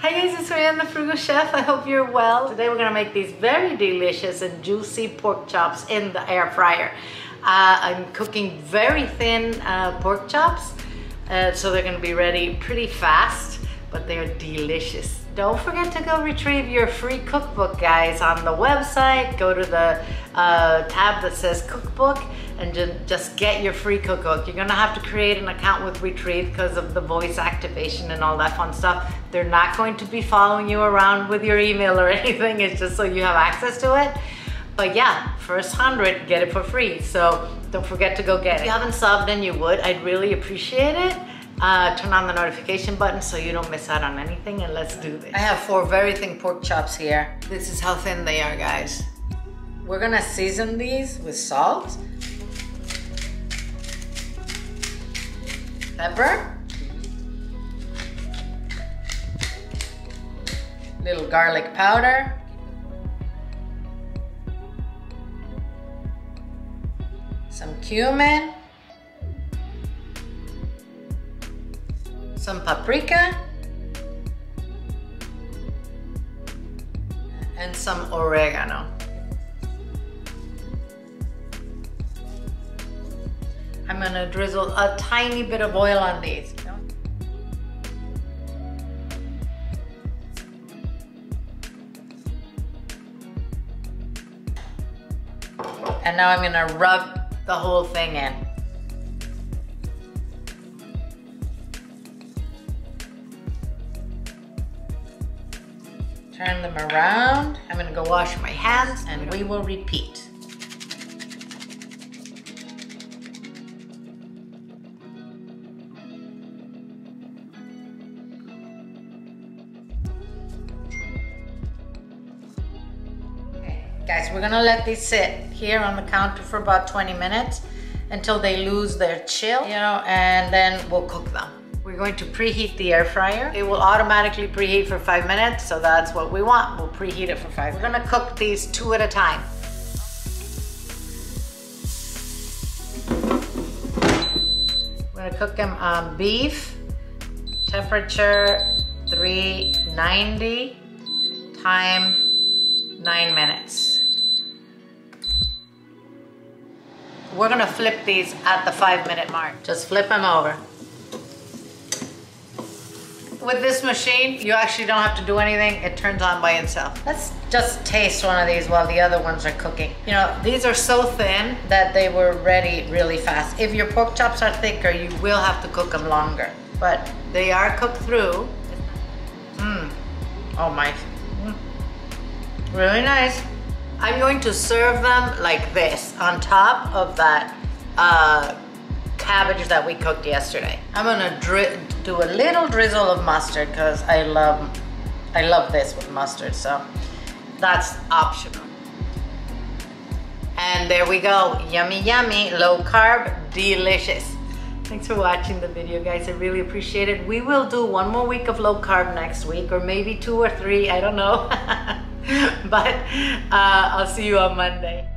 Hi guys, it's Marianne, the Frugal Chef. I hope you're well. Today we're gonna make these very delicious and juicy pork chops in the air fryer. I'm cooking very thin pork chops, so they're gonna be ready pretty fast, but they're delicious. Don't forget to go retrieve your free cookbook, guys, on the website. Go to the tab that says cookbook and just get your free cookbook. You're gonna have to create an account with Retrieve because of the voice activation and all that fun stuff. They're not going to be following you around with your email or anything. It's just so you have access to it. But yeah, first 100, get it for free. So don't forget to go get it. If you haven't subbed and you would, I'd really appreciate it. Turn on the notification button so you don't miss out on anything, and let's do this. I have 4 very thin pork chops here. This is how thin they are, guys. We're gonna season these with salt, pepper, little garlic powder, some cumin, some paprika, and some oregano. I'm gonna drizzle a tiny bit of oil on these. And now I'm gonna rub the whole thing in. Turn them around. I'm gonna go wash my hands and we will repeat. Okay, guys, we're gonna let these sit here on the counter for about 20 minutes until they lose their chill, and then we'll cook them. We're going to preheat the air fryer. It will automatically preheat for 5 minutes, so that's what we want. We'll preheat it for 5 minutes. We're gonna cook these 2 at a time. We're gonna cook them on beef, temperature 390, time 9 minutes. We're gonna flip these at the 5-minute mark. Just flip them over. With this machine, you actually don't have to do anything. It turns on by itself. Let's just taste one of these while the other ones are cooking. These are so thin that they were ready really fast. If your pork chops are thicker, you will have to cook them longer. But they are cooked through. Oh my. Really nice. I'm going to serve them like this on top of that cabbage that we cooked yesterday. I'm gonna do a little drizzle of mustard because I love this with mustard, so that's optional. And there we go, yummy, yummy, low carb, delicious. Thanks for watching the video, guys. I really appreciate it. We will do 1 more week of low carb next week, or maybe 2 or 3, I don't know. But I'll see you on Monday.